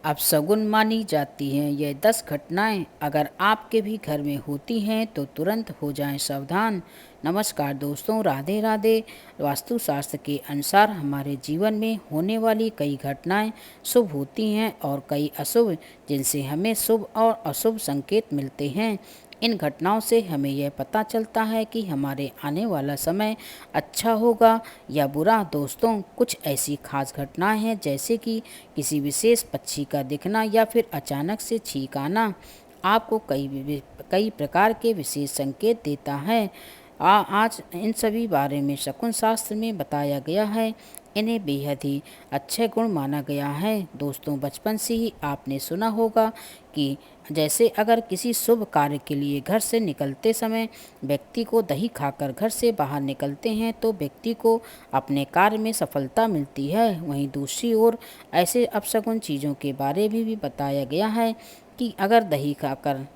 अपशगुन मानी जाती हैं। ये 10 घटनाएं अगर आपके भी घर में होती हैं तो तुरंत हो जाएं सावधान। नमस्कार दोस्तों, राधे राधे। वास्तुशास्त्र के अनुसार हमारे जीवन में होने वाली कई घटनाएं शुभ होती हैं और कई अशुभ, जिनसे हमें शुभ और अशुभ संकेत मिलते हैं। इन घटनाओं से हमें यह पता चलता है कि हमारे आने वाला समय अच्छा होगा या बुरा। दोस्तों, कुछ ऐसी खास घटनाएं हैं जैसे कि किसी विशेष पक्षी का दिखना या फिर अचानक से छींक आना आपको कई प्रकार के विशेष संकेत देता है। आज इन सभी बारे में शकुन शास्त्र में बताया गया है। इन्हें बेहद ही अच्छे गुण माना गया है। दोस्तों, बचपन से ही आपने सुना होगा कि जैसे अगर किसी शुभ कार्य के लिए घर से निकलते समय व्यक्ति को दही खाकर घर से बाहर निकलते हैं तो व्यक्ति को अपने कार्य में सफलता मिलती है। वहीं दूसरी ओर ऐसे अपशगुन चीज़ों के बारे में भी बताया गया है कि अगर दही खाकर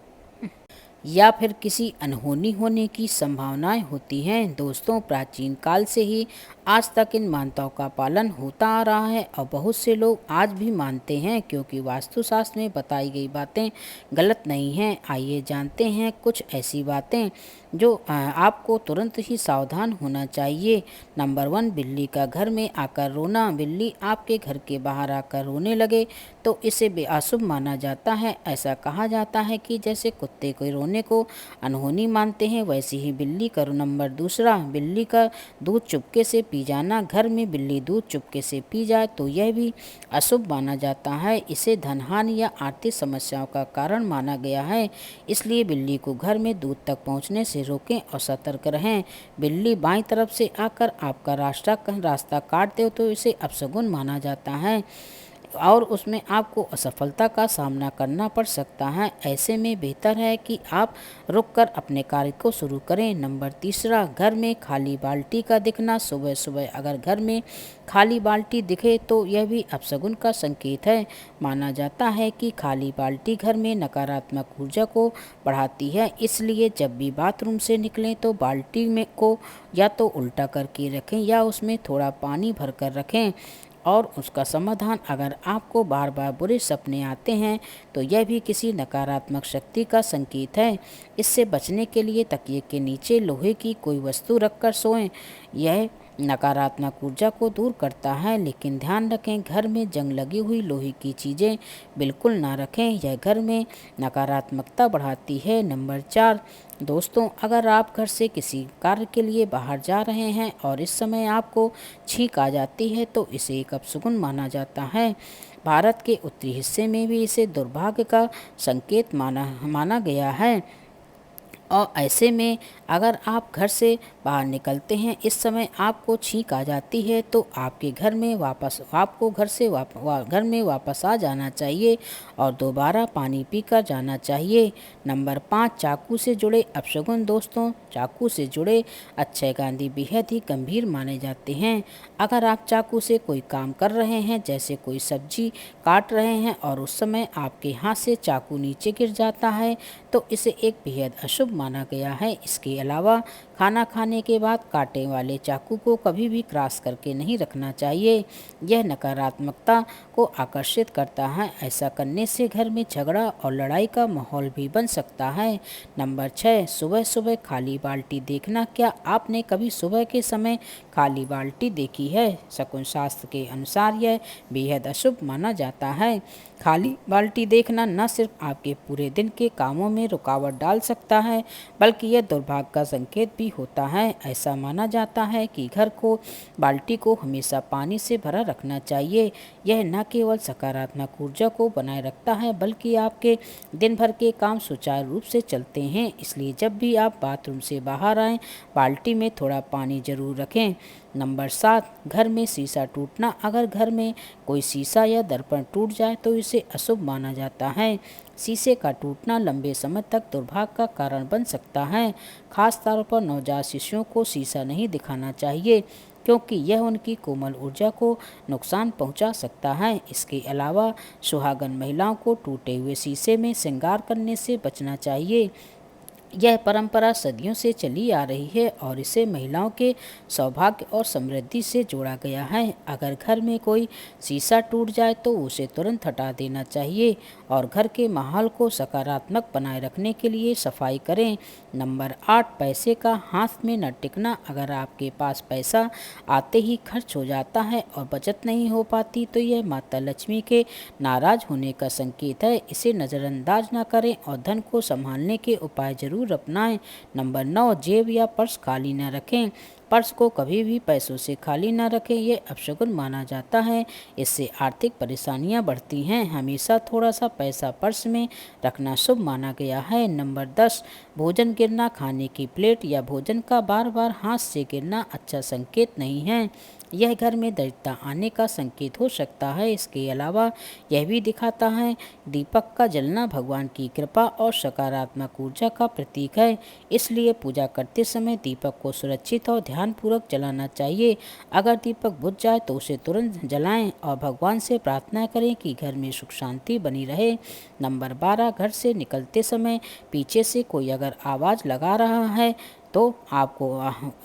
या फिर किसी अनहोनी होने की संभावनाएं होती हैं। दोस्तों, प्राचीन काल से ही आज तक इन मान्यताओं का पालन होता आ रहा है और बहुत से लोग आज भी मानते हैं, क्योंकि वास्तुशास्त्र में बताई गई बातें गलत नहीं हैं। आइए जानते हैं कुछ ऐसी बातें जो आपको तुरंत ही सावधान होना चाहिए। नंबर 1, बिल्ली का घर में आकर रोना। बिल्ली आपके घर के बाहर आकर रोने लगे तो इसे बेअशुभ माना जाता है। ऐसा कहा जाता है कि जैसे कुत्ते के रोने को अनहोनी मानते हैं, वैसे ही बिल्ली का नंबर 2, बिल्ली का दूध चुपके से पी जाना। घर में बिल्ली दूध चुपके से पी जाए तो यह भी अशुभ माना जाता है। इसे धनहानि या आर्थिक समस्याओं का कारण माना गया है। इसलिए बिल्ली को घर में दूध तक पहुंचने से रोकें और सतर्क रहें। बिल्ली बाईं तरफ से आकर आपका रास्ता काट दे तो इसे अपशगुन माना जाता है और उसमें आपको असफलता का सामना करना पड़ सकता है। ऐसे में बेहतर है कि आप रुककर अपने कार्य को शुरू करें। नंबर 3, घर में खाली बाल्टी का दिखना। सुबह सुबह अगर घर में खाली बाल्टी दिखे तो यह भी अपशगुन का संकेत है। माना जाता है कि खाली बाल्टी घर में नकारात्मक ऊर्जा को बढ़ाती है। इसलिए जब भी बाथरूम से निकलें तो बाल्टी में को या तो उल्टा करके रखें या उसमें थोड़ा पानी भरकर रखें। और उसका समाधान, अगर आपको बार बार बुरे सपने आते हैं तो यह भी किसी नकारात्मक शक्ति का संकेत है। इससे बचने के लिए तकिए के नीचे लोहे की कोई वस्तु रखकर सोएं। यह नकारात्मक ऊर्जा को दूर करता है। लेकिन ध्यान रखें, घर में जंग लगी हुई लोहे की चीज़ें बिल्कुल ना रखें, यह घर में नकारात्मकता बढ़ाती है। नंबर 4, दोस्तों, अगर आप घर से किसी कार्य के लिए बाहर जा रहे हैं और इस समय आपको छींक आ जाती है तो इसे एक अपशगुन माना जाता है। भारत के उत्तरी हिस्से में भी इसे दुर्भाग्य का संकेत माना गया है। और ऐसे में अगर आप घर से बाहर निकलते हैं, इस समय आपको छींक आ जाती है तो आपको घर में वापस आ जाना चाहिए और दोबारा पानी पीकर जाना चाहिए। नंबर 5, चाकू से जुड़े अपशगुन। दोस्तों, चाकू से जुड़े अक्षय गांधी बेहद ही गंभीर माने जाते हैं। अगर आप चाकू से कोई काम कर रहे हैं, जैसे कोई सब्जी काट रहे हैं और उस समय आपके हाथ से चाकू नीचे गिर जाता है तो इसे एक बेहद अशुभ माना गया है। इसके अलावा खाना खाने के बाद कांटे वाले चाकू को कभी भी क्रॉस करके नहीं रखना चाहिए। यह नकारात्मकता को आकर्षित करता है। ऐसा करने से घर में झगड़ा और लड़ाई का माहौल भी बन सकता है। नंबर 6, सुबह सुबह खाली बाल्टी देखना। क्या आपने कभी सुबह के समय खाली बाल्टी देखी है? शकुन शास्त्र के अनुसार यह बेहद अशुभ माना जाता है। खाली बाल्टी देखना न सिर्फ आपके पूरे दिन के कामों में रुकावट डाल सकता है, बल्कि यह दुर्भाग्य का संकेत भी होता है। ऐसा माना जाता है कि बाल्टी को हमेशा पानी से भरा रखना चाहिए। यह न केवल सकारात्मक ऊर्जा को बनाए रखता है, बल्कि आपके दिन भर के काम सुचारू रूप से चलते हैं। इसलिए जब भी आप बाथरूम से बाहर आएं, बाल्टी में थोड़ा पानी जरूर रखें। नंबर 7, घर में शीशा टूटना। अगर घर में कोई शीशा या दर्पण टूट जाए तो इसे अशुभ माना जाता है। शीशे का टूटना लंबे समय तक दुर्भाग्य का कारण बन सकता है। खास तौर पर नवजात शिशुओं को शीशा नहीं दिखाना चाहिए, क्योंकि यह उनकी कोमल ऊर्जा को नुकसान पहुंचा सकता है। इसके अलावा सुहागन महिलाओं को टूटे हुए शीशे में श्रृंगार करने से बचना चाहिए। यह परंपरा सदियों से चली आ रही है और इसे महिलाओं के सौभाग्य और समृद्धि से जोड़ा गया है। अगर घर में कोई शीशा टूट जाए तो उसे तुरंत हटा देना चाहिए और घर के माहौल को सकारात्मक बनाए रखने के लिए सफाई करें। नंबर 8, पैसे का हाथ में न टिकना। अगर आपके पास पैसा आते ही खर्च हो जाता है और बचत नहीं हो पाती तो यह माता लक्ष्मी के नाराज होने का संकेत है। इसे नज़रअंदाज न करें और धन को संभालने के उपाय जरूर अपनाएं। नंबर 9, जेब या पर्स खाली न रखें। पर्स को कभी भी पैसों से खाली न रखें, यह अपशगुन माना जाता है। इससे आर्थिक परेशानियां बढ़ती हैं। हमेशा थोड़ा सा पैसा पर्स में रखना शुभ माना गया है। नंबर 10, भोजन गिरना। खाने की प्लेट या भोजन का बार बार हाथ से गिरना अच्छा संकेत नहीं है। यह घर में दरिद्रता आने का संकेत हो सकता है। इसके अलावा यह भी दिखाता है दीपक का जलना भगवान की कृपा और सकारात्मक ऊर्जा का प्रतीक है। इसलिए पूजा करते समय दीपक को सुरक्षित और ध्यानपूर्वक जलाना चाहिए। अगर दीपक बुझ जाए तो उसे तुरंत जलाएं और भगवान से प्रार्थना करें कि घर में सुख शांति बनी रहे। नंबर 12, घर से निकलते समय पीछे से कोई अगर आवाज़ लगा रहा है तो आपको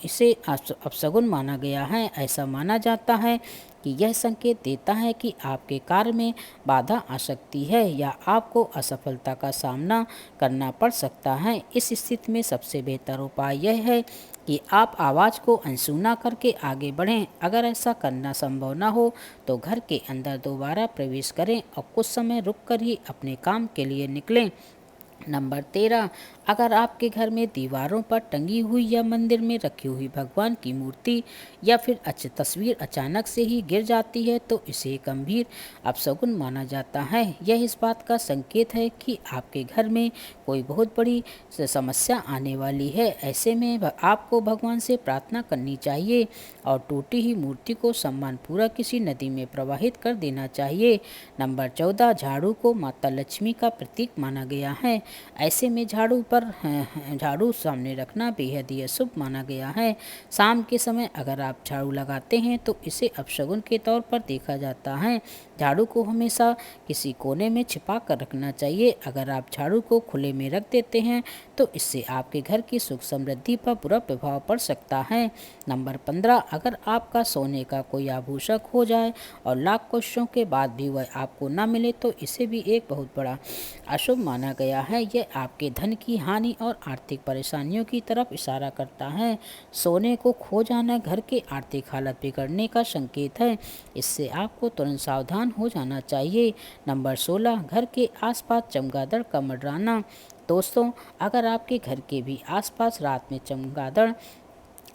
इसे अपशगुन माना गया है। ऐसा माना जाता है कि यह संकेत देता है कि आपके कार्य में बाधा आ सकती है या आपको असफलता का सामना करना पड़ सकता है। इस स्थिति में सबसे बेहतर उपाय यह है कि आप आवाज़ को अनसुना करके आगे बढ़ें। अगर ऐसा करना संभव न हो तो घर के अंदर दोबारा प्रवेश करें और कुछ समय रुक कर ही अपने काम के लिए निकलें। नंबर 13, अगर आपके घर में दीवारों पर टंगी हुई या मंदिर में रखी हुई भगवान की मूर्ति या फिर तस्वीर अचानक से ही गिर जाती है तो इसे गंभीर अपशगुन माना जाता है। यह इस बात का संकेत है कि आपके घर में कोई बहुत बड़ी समस्या आने वाली है। ऐसे में आपको भगवान से प्रार्थना करनी चाहिए और टूटी हुई मूर्ति को सम्मानपूर्वक किसी नदी में प्रवाहित कर देना चाहिए। नंबर 14, झाड़ू को माता लक्ष्मी का प्रतीक माना गया है। ऐसे में झाड़ू सामने रखना बेहद ही अशुभ माना गया है। शाम के समय अगर आप झाड़ू लगाते हैं तो इसे अपशगुन के तौर पर देखा जाता है। झाड़ू को हमेशा किसी कोने में छिपा कर रखना चाहिए। अगर आप झाड़ू को खुले में रख देते हैं तो इससे आपके घर की सुख समृद्धि पर बुरा प्रभाव पड़ सकता है। नंबर 15, अगर आपका सोने का कोई आभूषण खो जाए और लाख कोशिशों के बाद भी वह आपको न मिले तो इसे भी एक बहुत बड़ा अशुभ माना गया है। यह आपके धन की हानि और आर्थिक परेशानियों की तरफ इशारा करता है। सोने को खो जाना घर के आर्थिक हालत बिगड़ने का संकेत है। इससे आपको तुरंत सावधान हो जाना चाहिए। नंबर 16, घर के आसपास चमगादड़ का मंडराना। दोस्तों, अगर आपके घर के भी आसपास रात में चमगादड़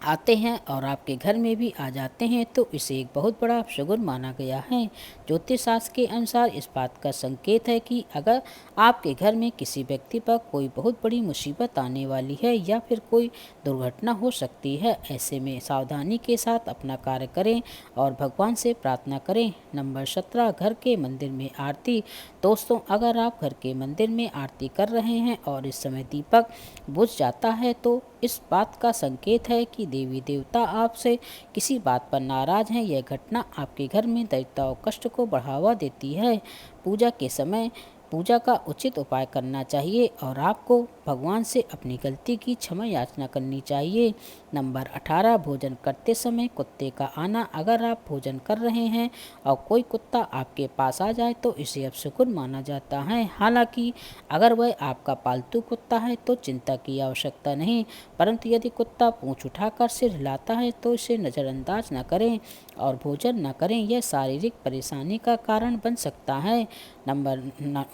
आते हैं और आपके घर में भी आ जाते हैं तो इसे एक बहुत बड़ा अपशगुन माना गया है। ज्योतिष शास्त्र के अनुसार इस बात का संकेत है कि अगर आपके घर में किसी व्यक्ति पर कोई बहुत बड़ी मुसीबत आने वाली है या फिर कोई दुर्घटना हो सकती है। ऐसे में सावधानी के साथ अपना कार्य करें और भगवान से प्रार्थना करें। नंबर 17, घर के मंदिर में आरती। दोस्तों, अगर आप घर के मंदिर में आरती कर रहे हैं और इस समय दीपक बुझ जाता है तो इस बात का संकेत है कि देवी देवता आपसे किसी बात पर नाराज हैं। यह घटना आपके घर में दरिद्रता और कष्ट को बढ़ावा देती है। पूजा के समय पूजा का उचित उपाय करना चाहिए और आपको भगवान से अपनी गलती की क्षमा याचना करनी चाहिए। नंबर 18, भोजन करते समय कुत्ते का आना। अगर आप भोजन कर रहे हैं और कोई कुत्ता आपके पास आ जाए तो इसे अपशगुन माना जाता है। हालांकि अगर वह आपका पालतू कुत्ता है तो चिंता की आवश्यकता नहीं, परंतु यदि कुत्ता पूंछ उठाकर सिर हिलाता है तो इसे नज़रअंदाज न करें और भोजन न करें। यह शारीरिक परेशानी का कारण बन सकता है। नंबर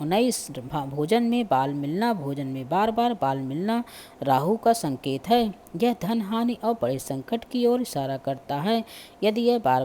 19, भोजन में बाल मिलना। भोजन में बार बार बाल मिलना राहु का संकेत है। यह धन हानि और बड़े संकट की ओर इशारा करता है। यदि यह बार बार